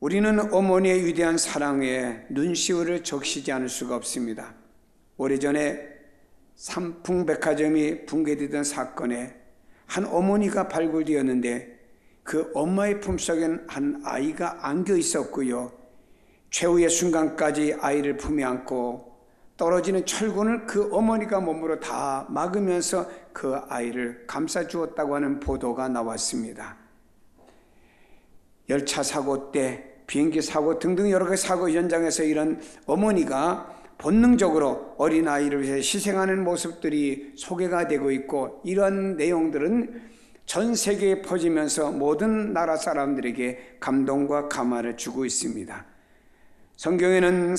우리는 어머니의 위대한 사랑에 눈시울을 적시지 않을 수가 없습니다. 오래전에 삼풍백화점이 붕괴되던 사건에 한 어머니가 발굴되었는데 그 엄마의 품속에는 한 아이가 안겨 있었고요. 최후의 순간까지 아이를 품에 안고 떨어지는 철군을 그 어머니가 몸으로 다 막으면서 그 아이를 감싸 주었다고 하는 보도가 나왔습니다. 열차 사고 때, 비행기 사고 등등 여러 가지 사고 현장에서 이런 어머니가 본능적으로 어린아이를 위해 희생하는 모습들이 소개가 되고 있고, 이런 내용들은 전 세계에 퍼지면서 모든 나라 사람들에게 감동과 감화를 주고 있습니다. 성경에는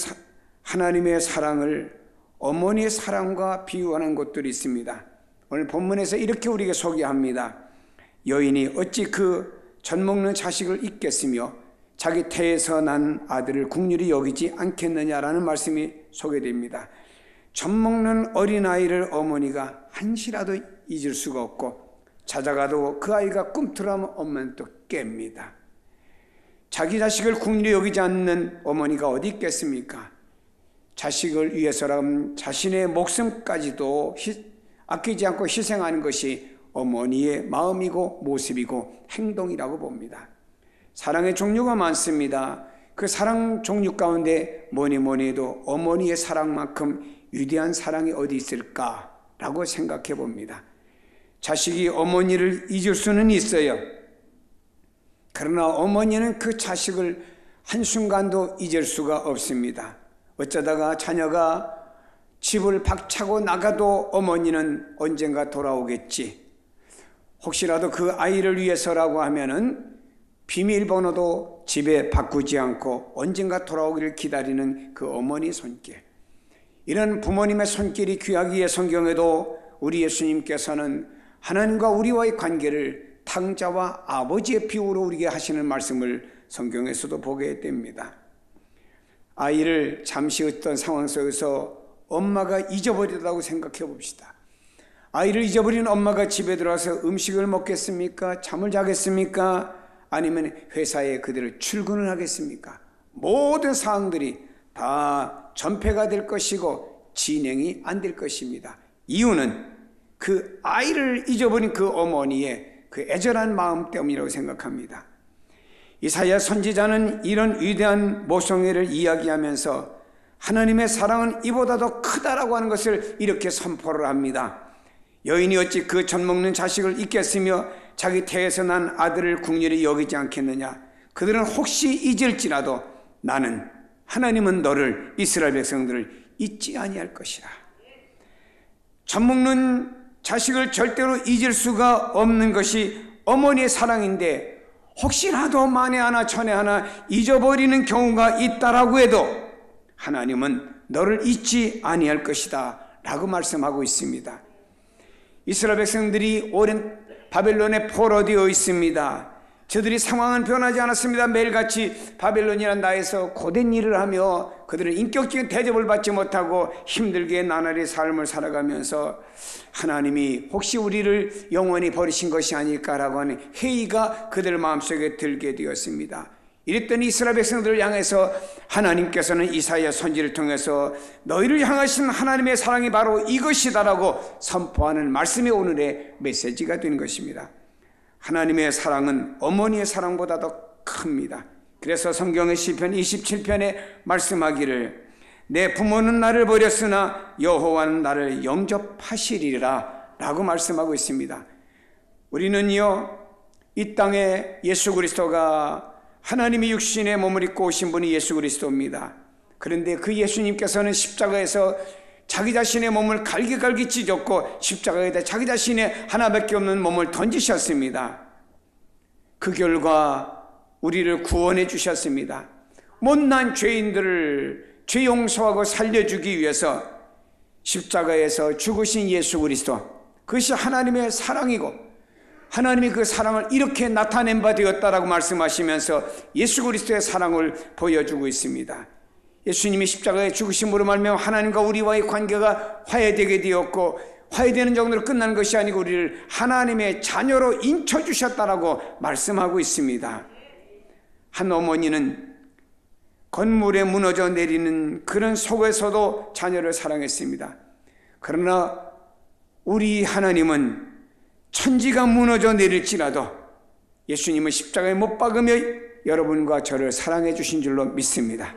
하나님의 사랑을 어머니의 사랑과 비유하는 곳들이 있습니다. 오늘 본문에서 이렇게 우리에게 소개합니다. 여인이 어찌 그 젖먹는 자식을 잊겠으며 자기 태에서 난 아들을 긍휼히 여기지 않겠느냐라는 말씀이 소개됩니다. 젖먹는 어린아이를 어머니가 한시라도 잊을 수가 없고, 찾아가도 그 아이가 꿈틀하면 엄마는 또 깹니다. 자기 자식을 긍휼히 여기지 않는 어머니가 어디 있겠습니까? 자식을 위해서라면 자신의 목숨까지도 아끼지 않고 희생하는 것이 어머니의 마음이고 모습이고 행동이라고 봅니다. 사랑의 종류가 많습니다. 그 사랑 종류 가운데 뭐니 해도 어머니의 사랑만큼 위대한 사랑이 어디 있을까라고 생각해 봅니다. 자식이 어머니를 잊을 수는 있어요. 그러나 어머니는 그 자식을 한순간도 잊을 수가 없습니다. 어쩌다가 자녀가 집을 박차고 나가도 어머니는 언젠가 돌아오겠지. 혹시라도 그 아이를 위해서라고 하면은 비밀번호도 집에 바꾸지 않고 언젠가 돌아오기를 기다리는 그 어머니 손길. 이런 부모님의 손길이 귀하기에 성경에도 우리 예수님께서는 하나님과 우리와의 관계를 탕자와 아버지의 비유로 우리에게 하시는 말씀을 성경에서도 보게 됩니다. 아이를 잠시 어떤 상황 속에서 엄마가 잊어버리다고 생각해 봅시다. 아이를 잊어버린 엄마가 집에 들어와서 음식을 먹겠습니까? 잠을 자겠습니까? 아니면 회사에 그대로 출근을 하겠습니까? 모든 사항들이 다 전폐가 될 것이고 진행이 안 될 것입니다. 이유는 그 아이를 잊어버린 그 어머니의 그 애절한 마음 때문이라고 생각합니다. 이사야 선지자는 이런 위대한 모성애를 이야기하면서 하나님의 사랑은 이보다도 크다라고 하는 것을 이렇게 선포를 합니다. 여인이 어찌 그 젖먹는 자식을 잊겠으며 자기 태에서 난 아들을 긍휼히 여기지 않겠느냐. 그들은 혹시 잊을지라도 나는 하나님은 너를 이스라엘 백성들을 잊지 아니할 것이라. 젖먹는 자식을 절대로 잊을 수가 없는 것이 어머니의 사랑인데, 혹시라도 만에 하나 천에 하나 잊어버리는 경우가 있다라고 해도 하나님은 너를 잊지 아니할 것이다 라고 말씀하고 있습니다. 이스라엘 백성들이 오랜 바벨론에 포로되어 있습니다. 저들이 상황은 변하지 않았습니다. 매일같이 바벨론이라는 나라에서 고된 일을 하며 그들은 인격적인 대접을 받지 못하고 힘들게 나날의 삶을 살아가면서 하나님이 혹시 우리를 영원히 버리신 것이 아닐까라고 하는 회의가 그들 마음속에 들게 되었습니다. 이랬더니 이스라엘 백성들을 향해서 하나님께서는 이사야 선지를 통해서 너희를 향하신 하나님의 사랑이 바로 이것이다라고 선포하는 말씀이 오늘의 메시지가 된 것입니다. 하나님의 사랑은 어머니의 사랑보다도 큽니다. 그래서 성경의 시편 27편에 말씀하기를 내 부모는 나를 버렸으나 여호와는 나를 영접하시리라 라고 말씀하고 있습니다. 우리는요, 이 땅에 예수 그리스도가 하나님이 육신의 몸을 입고 오신 분이 예수 그리스도입니다. 그런데 그 예수님께서는 십자가에서 자기 자신의 몸을 갈기갈기 찢었고 십자가에다 자기 자신의 하나밖에 없는 몸을 던지셨습니다. 그 결과 우리를 구원해 주셨습니다. 못난 죄인들을 죄 용서하고 살려주기 위해서 십자가에서 죽으신 예수 그리스도, 그것이 하나님의 사랑이고 하나님이 그 사랑을 이렇게 나타낸 바 되었다라고 말씀하시면서 예수 그리스도의 사랑을 보여주고 있습니다. 예수님이 십자가에 죽으심으로 말미암아 하나님과 우리와의 관계가 화해되게 되었고, 화해되는 정도로 끝나는 것이 아니고 우리를 하나님의 자녀로 인쳐주셨다라고 말씀하고 있습니다. 한 어머니는 건물에 무너져 내리는 그런 속에서도 자녀를 사랑했습니다. 그러나 우리 하나님은 천지가 무너져 내릴지라도 예수님은 십자가에 못 박으며 여러분과 저를 사랑해 주신 줄로 믿습니다.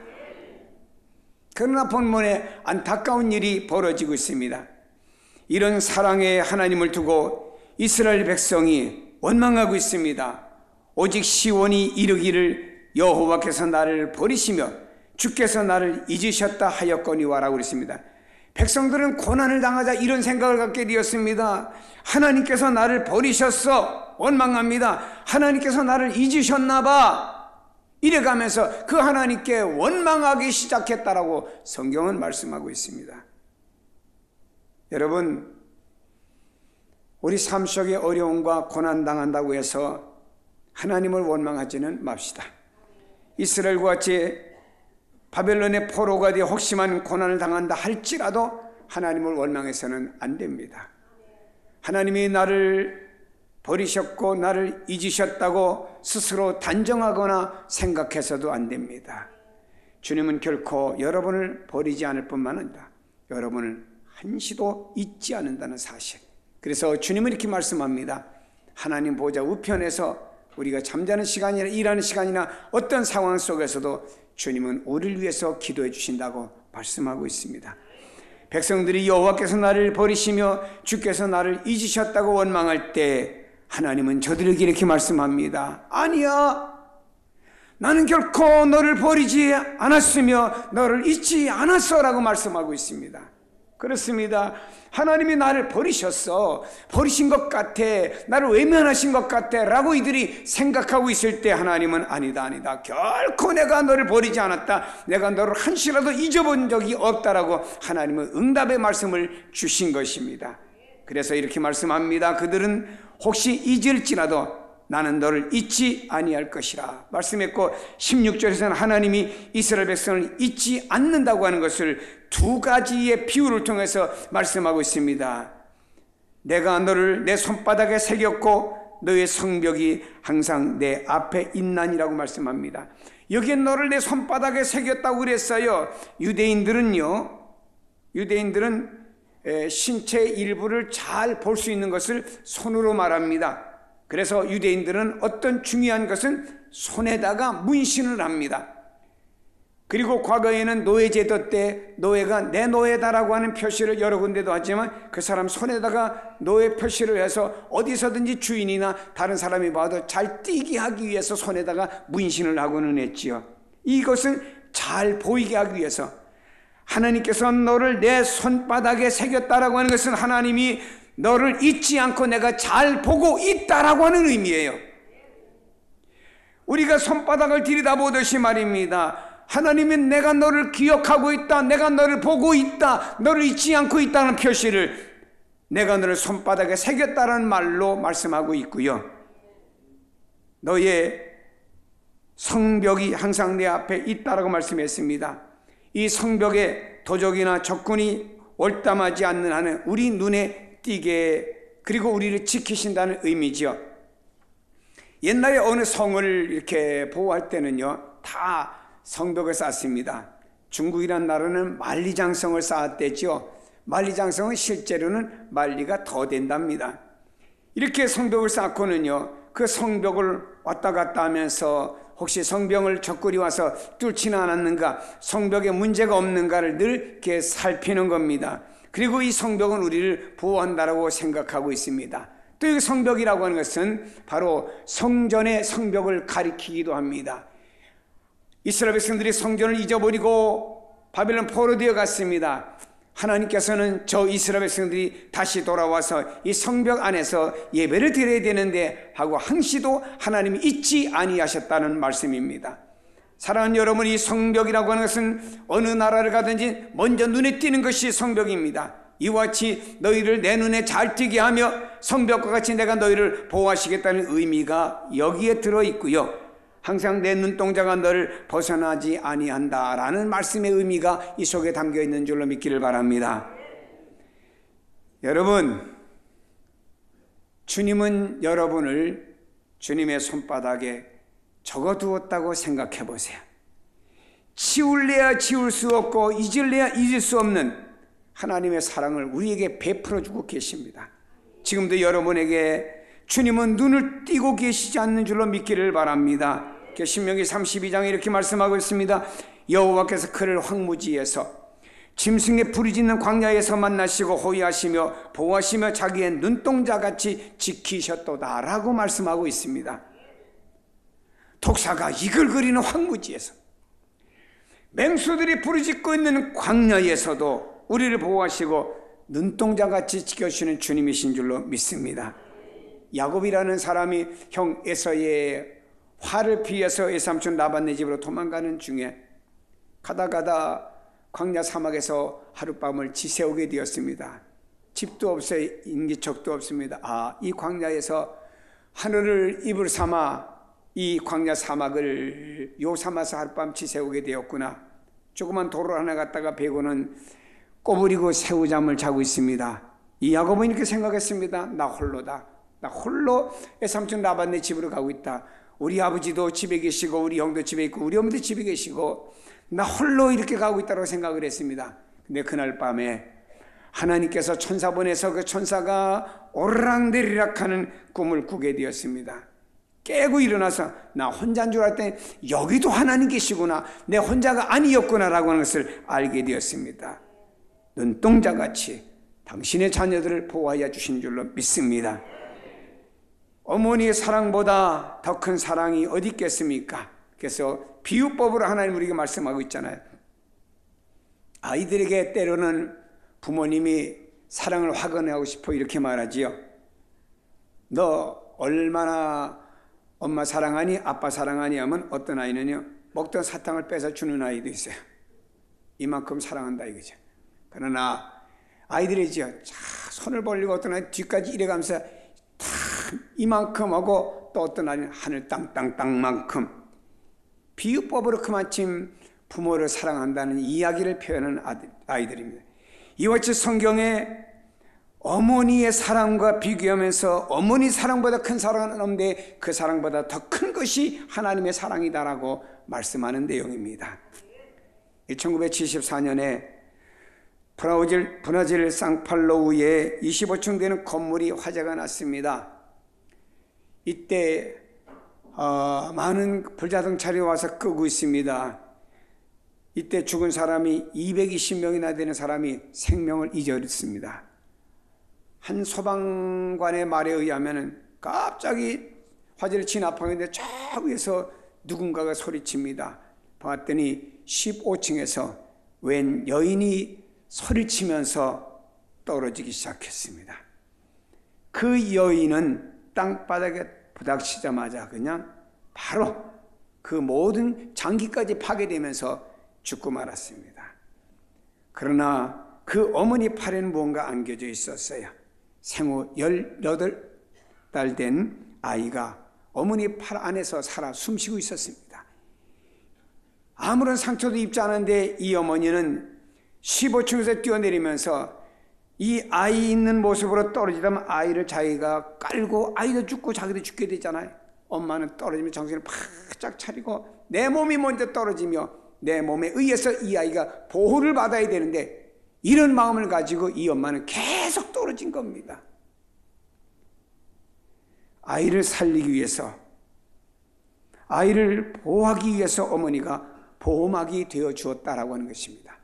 그러나 본문에 안타까운 일이 벌어지고 있습니다. 이런 사랑의 하나님을 두고 이스라엘 백성이 원망하고 있습니다. 오직 시온이 이르기를 여호와께서 나를 버리시며 주께서 나를 잊으셨다 하였거니와라고 그랬습니다. 백성들은 고난을 당하자 이런 생각을 갖게 되었습니다. 하나님께서 나를 버리셨어. 원망합니다. 하나님께서 나를 잊으셨나 봐. 이래가면서 그 하나님께 원망하기 시작했다라고 성경은 말씀하고 있습니다. 여러분, 우리 삶 속에 어려움과 고난 당한다고 해서 하나님을 원망하지는 맙시다. 이스라엘과 같이 바벨론의 포로가 되어 혹시만 고난을 당한다 할지라도 하나님을 원망해서는 안 됩니다. 하나님이 나를 버리셨고 나를 잊으셨다고 스스로 단정하거나 생각해서도 안 됩니다. 주님은 결코 여러분을 버리지 않을 뿐만 아니라 여러분을 한시도 잊지 않는다는 사실. 그래서 주님은 이렇게 말씀합니다. 하나님 보좌 우편에서 우리가 잠자는 시간이나 일하는 시간이나 어떤 상황 속에서도 주님은 우리를 위해서 기도해 주신다고 말씀하고 있습니다. 백성들이 여호와께서 나를 버리시며 주께서 나를 잊으셨다고 원망할 때 하나님은 저들에게 이렇게 말씀합니다. 아니야, 나는 결코 너를 버리지 않았으며 너를 잊지 않았어라고 말씀하고 있습니다. 그렇습니다. 하나님이 나를 버리셨어. 버리신 것 같아. 나를 외면하신 것 같아 라고 이들이 생각하고 있을 때 하나님은 아니다. 결코 내가 너를 버리지 않았다. 내가 너를 한시라도 잊어본 적이 없다라고 하나님은 응답의 말씀을 주신 것입니다. 그래서 이렇게 말씀합니다. 그들은 혹시 잊을지라도 나는 너를 잊지 아니할 것이라 말씀했고 16절에서는 하나님이 이스라엘 백성을 잊지 않는다고 하는 것을 두 가지의 비유를 통해서 말씀하고 있습니다. 내가 너를 내 손바닥에 새겼고 너의 성벽이 항상 내 앞에 있나니라고 말씀합니다. 여기에 너를 내 손바닥에 새겼다고 그랬어요. 유대인들은 신체 일부를 잘 볼 수 있는 것을 손으로 말합니다. 그래서 유대인들은 어떤 중요한 것은 손에다가 문신을 합니다. 그리고 과거에는 노예제도 때 노예가 내 노예다라고 하는 표시를 여러 군데도 하지만 그 사람 손에다가 노예 표시를 해서 어디서든지 주인이나 다른 사람이 봐도 잘 띄게 하기 위해서 손에다가 문신을 하고는 했지요. 이것은 잘 보이게 하기 위해서 하나님께서 너를 내 손바닥에 새겼다라고 하는 것은 하나님이 너를 잊지 않고 내가 잘 보고 있다라고 하는 의미예요. 우리가 손바닥을 들여다보듯이 말입니다. 하나님은 내가 너를 기억하고 있다, 내가 너를 보고 있다, 너를 잊지 않고 있다는 표시를 내가 너를 손바닥에 새겼다는 말로 말씀하고 있고요. 너의 성벽이 항상 내 앞에 있다라고 말씀했습니다. 이 성벽에 도적이나 적군이 올담하지 않는 한은 우리 눈에 띄게 그리고 우리를 지키신다는 의미죠. 옛날에 어느 성을 이렇게 보호할 때는요 다 성벽을 쌓습니다. 중국이란 나라는 만리장성을 쌓았대죠. 만리장성은 실제로는 만리가 더 된답니다. 이렇게 성벽을 쌓고는요 그 성벽을 왔다 갔다 하면서 혹시 성벽을 적군이 와서 뚫지는 않았는가, 성벽에 문제가 없는가를 늘 이렇게 살피는 겁니다. 그리고 이 성벽은 우리를 보호한다라고 생각하고 있습니다. 또 이 성벽이라고 하는 것은 바로 성전의 성벽을 가리키기도 합니다. 이스라엘 백성들이 성전을 잊어버리고 바벨론 포로되어 갔습니다. 하나님께서는 저 이스라엘 백성들이 다시 돌아와서 이 성벽 안에서 예배를 드려야 되는데 하고 항시도 하나님이 잊지 아니하셨다는 말씀입니다. 사랑하는 여러분, 이 성벽이라고 하는 것은 어느 나라를 가든지 먼저 눈에 띄는 것이 성벽입니다. 이와 같이 너희를 내 눈에 잘 띄게 하며 성벽과 같이 내가 너희를 보호하시겠다는 의미가 여기에 들어있고요. 항상 내 눈동자가 너를 벗어나지 아니한다라는 말씀의 의미가 이 속에 담겨있는 줄로 믿기를 바랍니다. 여러분, 주님은 여러분을 주님의 손바닥에 적어두었다고 생각해 보세요. 지울래야 지울 수 없고 잊을래야 잊을 수 없는 하나님의 사랑을 우리에게 베풀어 주고 계십니다. 지금도 여러분에게 주님은 눈을 띄고 계시지 않는 줄로 믿기를 바랍니다. 신명기 32장에 이렇게 말씀하고 있습니다. 여호와께서 그를 황무지에서 짐승의 부르짖는 광야에서 만나시고 호위하시며 보호하시며 자기의 눈동자같이 지키셨도다 라고 말씀하고 있습니다. 독사가 이글거리는 황무지에서, 맹수들이 부르짖고 있는 광야에서도 우리를 보호하시고 눈동자같이 지켜주시는 주님이신 줄로 믿습니다. 야곱이라는 사람이 형 에서의 화를 피해서 외삼촌 라반네 집으로 도망가는 중에 가다 광야 사막에서 하룻밤을 지새우게 되었습니다. 집도 없어요. 인기척도 없습니다. 이 광야에서 하늘을 이불 삼아 이 광야 사막을 요 삼아서 하룻밤 지새우게 되었구나. 조그만 도로 하나 갔다가 베고는 꼬부리고 새우잠을 자고 있습니다. 이 야곱은 이렇게 생각했습니다. 나 홀로다. 나 홀로 외삼촌 라반네 집으로 가고 있다. 우리 아버지도 집에 계시고 우리 형도 집에 있고 우리 어머니도 집에 계시고 나 홀로 이렇게 가고 있다고 생각을 했습니다. 근데 그날 밤에 하나님께서 천사 보내서 그 천사가 오르락내리락 하는 꿈을 꾸게 되었습니다. 깨고 일어나서 나 혼자인 줄 알았더니 여기도 하나님 계시구나, 내 혼자가 아니었구나라고 하는 것을 알게 되었습니다. 눈동자같이 당신의 자녀들을 보호하여 주신 줄로 믿습니다. 어머니의 사랑보다 더 큰 사랑이 어디 있겠습니까? 그래서 비유법으로 하나님 우리에게 말씀하고 있잖아요. 아이들에게 때로는 부모님이 사랑을 확언하고 싶어 이렇게 말하지요. 너 얼마나 엄마 사랑하니 아빠 사랑하니 하면 어떤 아이는요, 먹던 사탕을 뺏어 주는 아이도 있어요. 이만큼 사랑한다 이거죠. 그러나 아이들이지요, 손을 벌리고 어떤 아이 뒤까지 이래가면서 다 이만큼 하고 또 어떤 아이는 하늘 땅만큼, 비유법으로 그만큼 부모를 사랑한다는 이야기를 표현하는 아이들입니다. 이와 같이 성경에 어머니의 사랑과 비교하면서 어머니 사랑보다 큰 사랑은 없는데 그 사랑보다 더 큰 것이 하나님의 사랑이다라고 말씀하는 내용입니다. 1974년에 브라질 상팔로우에 25층 되는 건물이 화재가 났습니다. 이때 많은 불자동차들이 와서 끄고 있습니다. 이때 죽은 사람이 220명이나 되는 사람이 생명을 잊어버렸습니다. 한 소방관의 말에 의하면 갑자기 화재를 진압하는데 저 위에서 누군가가 소리칩니다. 봤더니 15층에서 웬 여인이 소리치면서 떨어지기 시작했습니다. 그 여인은 땅바닥에 부닥치자마자 그냥 바로 그 모든 장기까지 파괴되면서 죽고 말았습니다. 그러나 그 어머니 팔에는 무언가 안겨져 있었어요. 생후 18달 된 아이가 어머니 팔 안에서 살아 숨쉬고 있었습니다. 아무런 상처도 입지 않은데 이 어머니는 15층에서 뛰어내리면서 이 아이 있는 모습으로 떨어지다면 아이를 자기가 깔고 아이도 죽고 자기도 죽게 되잖아요. 엄마는 떨어지면 정신을 바짝 차리고 내 몸이 먼저 떨어지며 내 몸에 의해서 이 아이가 보호를 받아야 되는데 이런 마음을 가지고 이 엄마는 계속 떨어진 겁니다. 아이를 살리기 위해서, 아이를 보호하기 위해서 어머니가 보호막이 되어 주었다라고 하는 것입니다.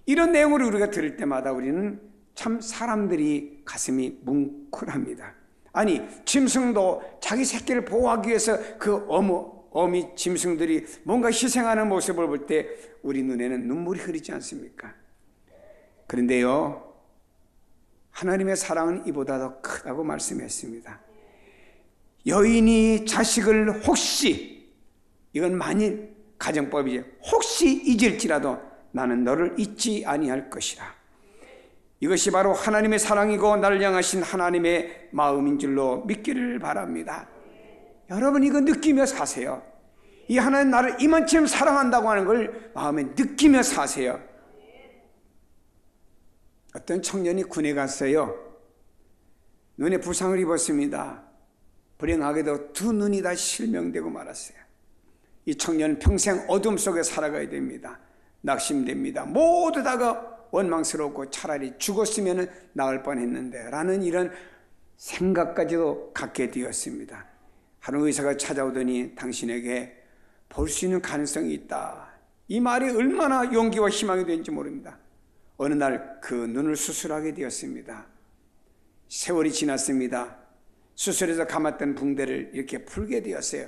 이런 내용을 우리가 들을 때마다 우리는 참 사람들이 가슴이 뭉클합니다. 아니, 짐승도 자기 새끼를 보호하기 위해서 그 어미 짐승들이 뭔가 희생하는 모습을 볼 때 우리 눈에는 눈물이 흐르지 않습니까? 그런데요, 하나님의 사랑은 이보다 더 크다고 말씀했습니다. 여인이 자식을 혹시, 이건 만일 가정법이죠, 혹시 잊을지라도 나는 너를 잊지 아니할 것이라. 이것이 바로 하나님의 사랑이고 나를 향하신 하나님의 마음인 줄로 믿기를 바랍니다. 여러분, 이거 느끼며 사세요. 이 하나님 나를 이만큼 사랑한다고 하는 걸 마음에 느끼며 사세요. 어떤 청년이 군에 갔어요. 눈에 부상을 입었습니다. 불행하게도 두 눈이 다 실명되고 말았어요. 이 청년은 평생 어둠 속에 살아가야 됩니다. 낙심됩니다. 모두 다가 원망스럽고 차라리 죽었으면 나을 뻔했는데 라는 이런 생각까지도 갖게 되었습니다. 한 의사가 찾아오더니 당신에게 볼 수 있는 가능성이 있다. 이 말이 얼마나 용기와 희망이 되는지 모릅니다. 어느 날 그 눈을 수술하게 되었습니다. 세월이 지났습니다. 수술해서 감았던 붕대를 이렇게 풀게 되었어요.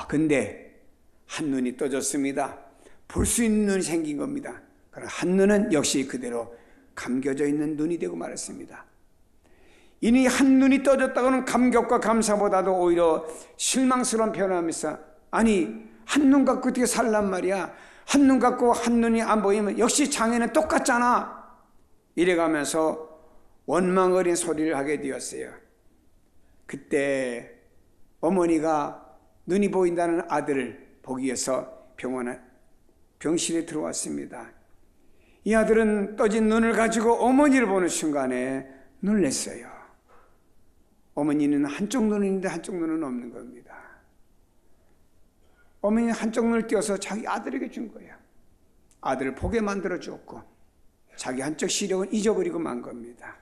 근데 한눈이 떠졌습니다. 볼 수 있는 눈이 생긴 겁니다. 그러나 한눈은 역시 그대로 감겨져 있는 눈이 되고 말았습니다. 이니 한눈이 떠졌다고는 감격과 감사보다도 오히려 실망스러운 표현하면서 아니 한눈 갖고 어떻게 살란 말이야. 한눈 갖고 한눈이 안 보이면 역시 장애는 똑같잖아. 이래가면서 원망 어린 소리를 하게 되었어요. 그때 어머니가 눈이 보인다는 아들을 보기 위해서 병실에 들어왔습니다. 이 아들은 떠진 눈을 가지고 어머니를 보는 순간에 놀랐어요. 어머니는 한쪽 눈이 있는데 한쪽 눈은 없는 겁니다. 어머니는 한쪽 눈을 띄워서 자기 아들에게 준 거예요. 아들을 보게 만들어 줬고 자기 한쪽 시력은 잊어버리고 만 겁니다.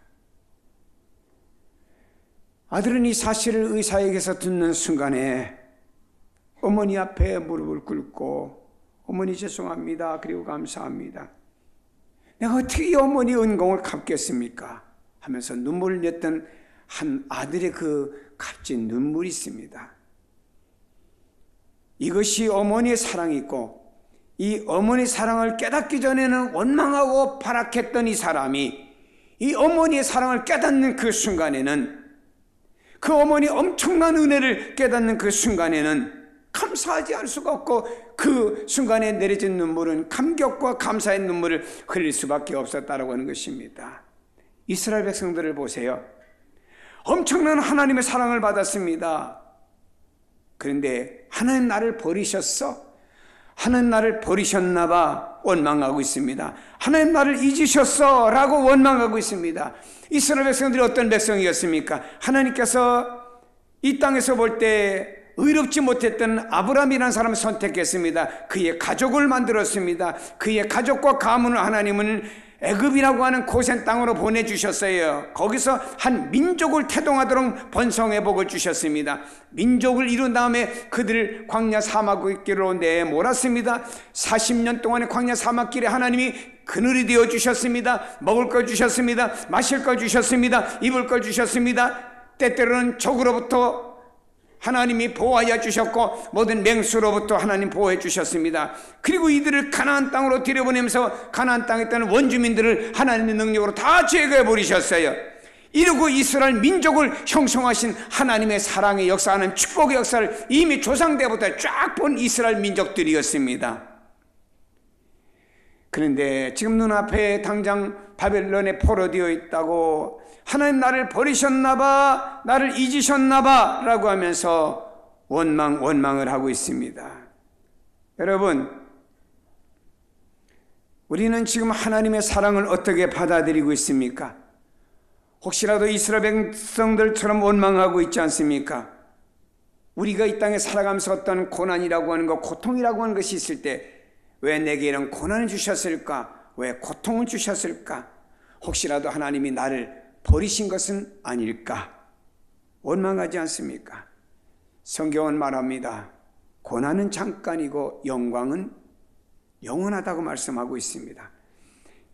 아들은 이 사실을 의사에게서 듣는 순간에 어머니 앞에 무릎을 꿇고 어머니 죄송합니다. 그리고 감사합니다. 내가 어떻게 이 어머니 은공을 갚겠습니까? 하면서 눈물을 냈던 한 아들의 그 값진 눈물이 있습니다. 이것이 어머니의 사랑이 있고 이 어머니의 사랑을 깨닫기 전에는 원망하고 발악했던 이 사람이 이 어머니의 사랑을 깨닫는 그 순간에는 그 어머니의 엄청난 은혜를 깨닫는 그 순간에는 감사하지 않을 수가 없고 그 순간에 내려진 눈물은 감격과 감사의 눈물을 흘릴 수밖에 없었다라고 하는 것입니다. 이스라엘 백성들을 보세요. 엄청난 하나님의 사랑을 받았습니다. 그런데 하나님 나를 버리셨어? 하나님 나를 버리셨나 봐 원망하고 있습니다. 하나님 나를 잊으셨어? 라고 원망하고 있습니다. 이스라엘 백성들이 어떤 백성이었습니까? 하나님께서 이 땅에서 볼 때 의롭지 못했던 아브라함이라는 사람을 선택했습니다. 그의 가족을 만들었습니다. 그의 가족과 가문을 하나님은 애굽이라고 하는 고센 땅으로 보내주셨어요. 거기서 한 민족을 태동하도록 번성의 복을 주셨습니다. 민족을 이룬 다음에 그들을 광야 사막길로 내몰았습니다. 40년 동안의 광야 사막길에 하나님이 그늘이 되어 주셨습니다. 먹을 걸 주셨습니다. 마실 걸 주셨습니다. 입을 걸 주셨습니다. 때때로는 적으로부터 하나님이 보호하여 주셨고 모든 맹수로부터 하나님 보호해 주셨습니다. 그리고 이들을 가나안 땅으로 들여보내면서 가나안 땅에 있던 원주민들을 하나님의 능력으로 다 제거해 버리셨어요. 이러고 이스라엘 민족을 형성하신 하나님의 사랑의 역사하는 축복의 역사를 이미 조상 때부터 쫙 본 이스라엘 민족들이었습니다. 그런데 지금 눈앞에 당장 바벨론에 포로되어 있다고 하나님 나를 버리셨나 봐, 나를 잊으셨나 봐 라고 하면서 원망을 하고 있습니다. 여러분, 우리는 지금 하나님의 사랑을 어떻게 받아들이고 있습니까? 혹시라도 이스라엘 백성들처럼 원망하고 있지 않습니까? 우리가 이 땅에 살아가면서 어떤 고난이라고 하는 것, 고통이라고 하는 것이 있을 때 왜 내게 이런 고난을 주셨을까? 왜 고통을 주셨을까? 혹시라도 하나님이 나를 버리신 것은 아닐까? 원망하지 않습니까? 성경은 말합니다. 고난은 잠깐이고 영광은 영원하다고 말씀하고 있습니다.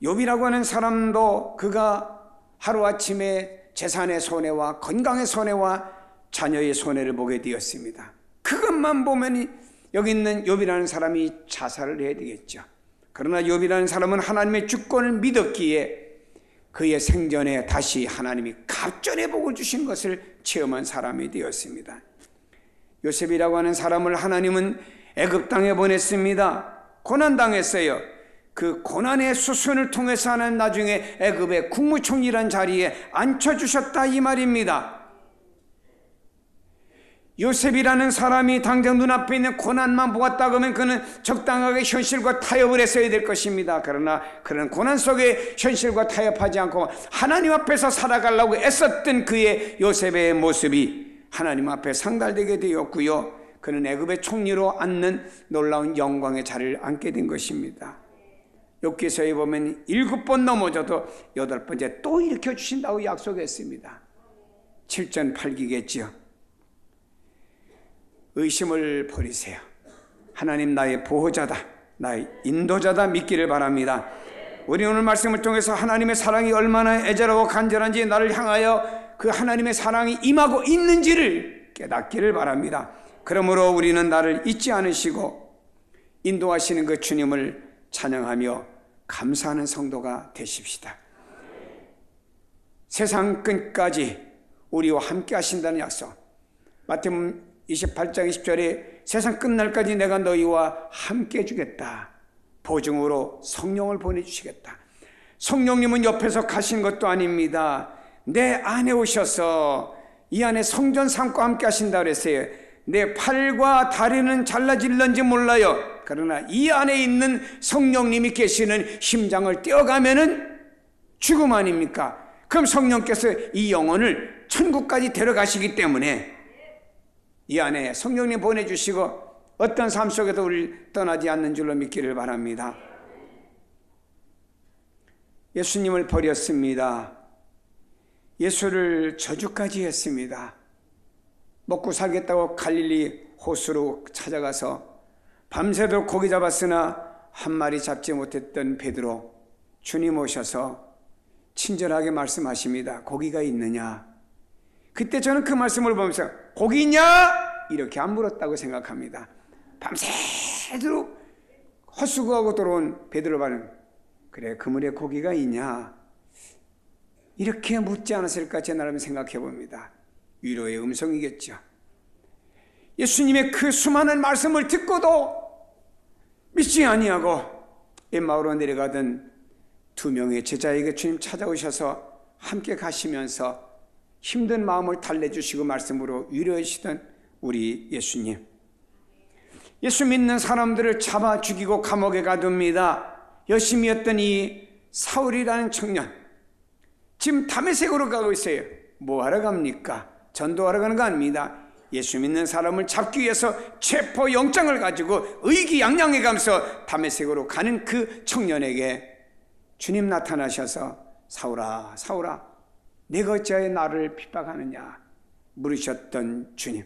욥이라고 하는 사람도 그가 하루아침에 재산의 손해와 건강의 손해와 자녀의 손해를 보게 되었습니다. 그것만 보면 여기 있는 욥이라는 사람이 자살을 해야 되겠죠. 그러나 욥이라는 사람은 하나님의 주권을 믿었기에 그의 생전에 다시 하나님이 갑절의 복을 주신 것을 체험한 사람이 되었습니다. 요셉이라고 하는 사람을 하나님은 애굽 땅에 보냈습니다. 고난당했어요. 그 고난의 수순을 통해서 하는 나중에 애굽의 국무총리란 자리에 앉혀주셨다 이 말입니다. 요셉이라는 사람이 당장 눈앞에 있는 고난만 보았다 그러면 그는 적당하게 현실과 타협을 했어야 될 것입니다. 그러나 그런 고난 속에 현실과 타협하지 않고 하나님 앞에서 살아가려고 애썼던 그의 요셉의 모습이 하나님 앞에 상달되게 되었고요. 그는 애굽의 총리로 앉는 놀라운 영광의 자리를 앉게 된 것입니다. 욥기서에 보면 7번 넘어져도 8번째 또 일으켜 주신다고 약속했습니다. 7전 8기겠지요. 의심을 버리세요. 하나님 나의 보호자다, 나의 인도자다 믿기를 바랍니다. 우리 오늘 말씀을 통해서 하나님의 사랑이 얼마나 애절하고 간절한지, 나를 향하여 그 하나님의 사랑이 임하고 있는지를 깨닫기를 바랍니다. 그러므로 우리는 나를 잊지 않으시고 인도하시는 그 주님을 찬양하며 감사하는 성도가 되십시다. 세상 끝까지 우리와 함께 하신다는 약속, 마태복음 28장 20절에 세상 끝날까지 내가 너희와 함께 해주겠다, 보증으로 성령을 보내주시겠다. 성령님은 옆에서 가신 것도 아닙니다. 내 안에 오셔서 이 안에 성전 삼고 함께 하신다 그랬어요. 내 팔과 다리는 잘라질런지 몰라요. 그러나 이 안에 있는 성령님이 계시는 심장을 떼어가면은 죽음 아닙니까? 그럼 성령께서 이 영혼을 천국까지 데려가시기 때문에 이 안에 성령님 보내주시고 어떤 삶 속에도 우리를 떠나지 않는 줄로 믿기를 바랍니다. 예수님을 버렸습니다. 예수를 저주까지 했습니다. 먹고 살겠다고 갈릴리 호수로 찾아가서 밤새도록 고기 잡았으나 한 마리 잡지 못했던 베드로, 주님 오셔서 친절하게 말씀하십니다. 고기가 있느냐? 그때 저는 그 말씀을 보면서 고기 있냐? 이렇게 안 물었다고 생각합니다. 밤새도록 헛수고하고 들어온 베드로 반응, 그래 그물에 고기가 있냐? 이렇게 묻지 않았을까 제 나름 생각해 봅니다. 위로의 음성이겠죠. 예수님의 그 수많은 말씀을 듣고도 믿지 아니하고 엠마오로 내려가던 2명의 제자에게 주님 찾아오셔서 함께 가시면서 힘든 마음을 달래주시고 말씀으로 위로해 주시던 우리 예수님, 예수 믿는 사람들을 잡아 죽이고 감옥에 가둡니다. 열심히 했던 이 사울이라는 청년, 지금 다메섹으로 가고 있어요. 뭐 하러 갑니까? 전도하러 가는 거 아닙니다. 예수 믿는 사람을 잡기 위해서 체포 영장을 가지고 의기양양해 가면서 다메섹으로 가는 그 청년에게 주님 나타나셔서 사울아 사울아 내가 어찌하여 나를 핍박하느냐 물으셨던 주님,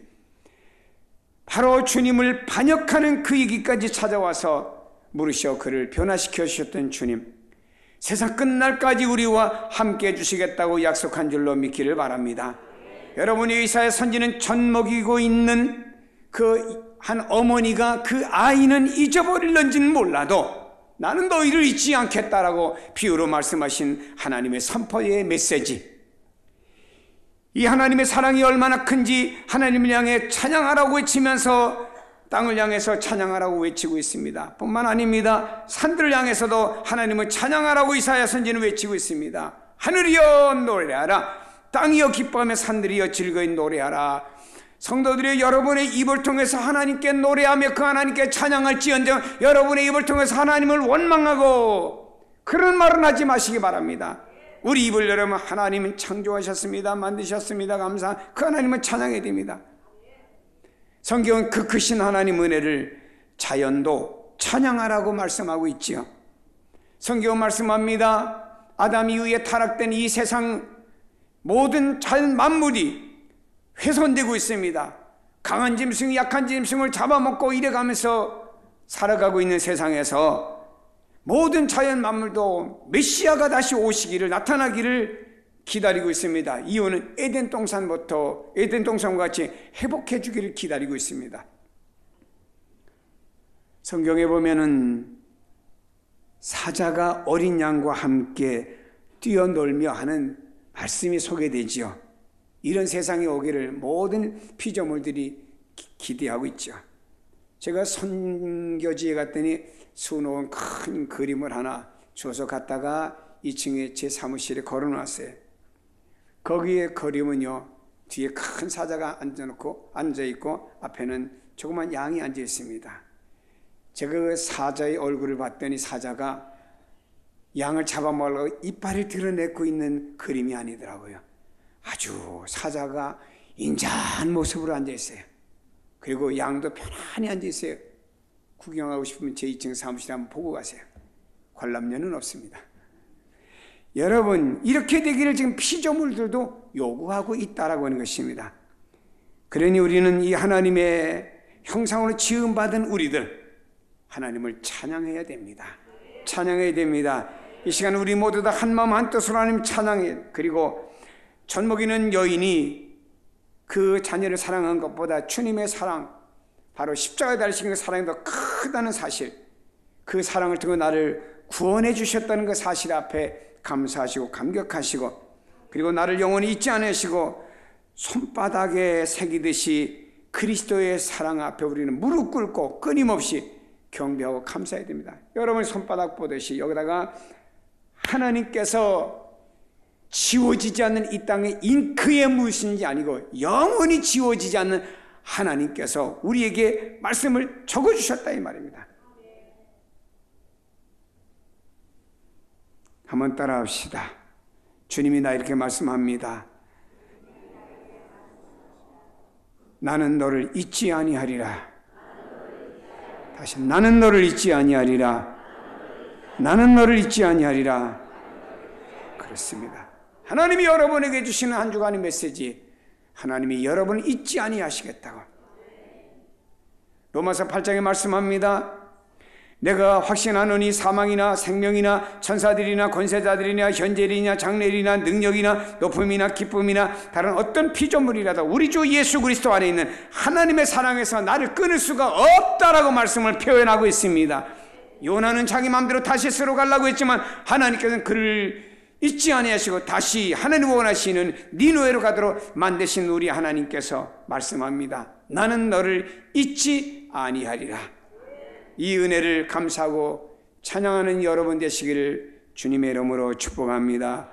바로 주님을 반역하는 그 얘기까지 찾아와서 물으셔 그를 변화시켜 주셨던 주님, 세상 끝날까지 우리와 함께 해주시겠다고 약속한 줄로 믿기를 바랍니다. 여러분이 의사의 선지는 젖 먹이고 있는 그 한 어머니가 그 아이는 잊어버릴런지는 몰라도 나는 너희를 잊지 않겠다라고 비유로 말씀하신 하나님의 선포의 메시지, 이 하나님의 사랑이 얼마나 큰지 하나님을 향해 찬양하라고 외치면서 땅을 향해서 찬양하라고 외치고 있습니다. 뿐만 아닙니다. 산들을 향해서도 하나님을 찬양하라고 이사야 선지는 외치고 있습니다. 하늘이여 노래하라, 땅이여 기뻐하며 산들이여 즐거이 노래하라. 성도들이 여러분의 입을 통해서 하나님께 노래하며 그 하나님께 찬양할지언정 여러분의 입을 통해서 하나님을 원망하고 그런 말은 하지 마시기 바랍니다. 우리 입을 열면 하나님은 창조하셨습니다, 만드셨습니다, 감사, 그 하나님은 찬양해야 됩니다. 성경은 그 크신 하나님 은혜를 자연도 찬양하라고 말씀하고 있지요. 성경은 말씀합니다. 아담 이후에 타락된 이 세상 모든 자연 만물이 훼손되고 있습니다. 강한 짐승이 약한 짐승을 잡아먹고 이래가면서 살아가고 있는 세상에서 모든 자연 만물도 메시아가 다시 오시기를, 나타나기를 기다리고 있습니다. 이유는 에덴 동산부터 에덴 동산과 같이 회복해 주기를 기다리고 있습니다. 성경에 보면은 사자가 어린 양과 함께 뛰어놀며 하는 말씀이 소개되지요. 이런 세상이 오기를 모든 피조물들이 기대하고 있죠. 제가 선교지에 갔더니 수놓은 큰 그림을 하나 줘서 갔다가 2층에 제 사무실에 걸어놨어요. 거기에 그림은요, 뒤에 큰 사자가 앉아있고 앞에는 조그만 양이 앉아 있습니다. 제가 그 사자의 얼굴을 봤더니 사자가 양을 잡아먹으려고 이빨을 드러내고 있는 그림이 아니더라고요. 아주 사자가 인자한 모습으로 앉아 있어요. 그리고 양도 편안히 앉아 있어요. 구경하고 싶으면 제 2층 사무실에 한번 보고 가세요. 관람료는 없습니다. 여러분, 이렇게 되기를 지금 피조물들도 요구하고 있다라고 하는 것입니다. 그러니 우리는 이 하나님의 형상으로 지음받은 우리들, 하나님을 찬양해야 됩니다. 찬양해야 됩니다. 이 시간 우리 모두 다 한마음 한뜻으로 하나님 찬양해. 그리고 젖먹이는 여인이 그 자녀를 사랑한 것보다 주님의 사랑, 바로 십자가에 달리신 그 사랑이 더 크다는 사실, 그 사랑을 통해 나를 구원해 주셨다는 그 사실 앞에 감사하시고 감격하시고, 그리고 나를 영원히 잊지 않으시고 손바닥에 새기듯이 그리스도의 사랑 앞에 우리는 무릎 꿇고 끊임없이 경배하고 감사해야 됩니다. 여러분이 손바닥 보듯이 여기다가 하나님께서 지워지지 않는 이 땅의 잉크에 묻으신지 아니고 영원히 지워지지 않는 하나님께서 우리에게 말씀을 적어주셨다 이 말입니다. 한번 따라합시다. 주님이 나 이렇게 말씀합니다. 나는 너를 잊지 아니하리라. 다시 나는 너를 잊지 아니하리라. 나는 너를 잊지 아니하리라. 그렇습니다. 하나님이 여러분에게 주시는 한 주간의 메시지, 하나님이 여러분을 잊지 아니하시겠다고. 로마서 8장에 말씀합니다. 내가 확신하노니 사망이나 생명이나 천사들이나 권세자들이나 현재일이나 장래일이나 능력이나 높음이나 기쁨이나 다른 어떤 피조물이라도 우리 주 예수 그리스도 안에 있는 하나님의 사랑에서 나를 끊을 수가 없다라고 말씀을 표현하고 있습니다. 요나는 자기 마음대로 다시스로 가려고 했지만 하나님께서는 그를 잊지 아니하시고 다시 하나님 원하시는 니누에로 가도록 만드신 우리 하나님께서 말씀합니다. 나는 너를 잊지 아니하리라. 이 은혜를 감사하고 찬양하는 여러분 되시기를 주님의 이름으로 축복합니다.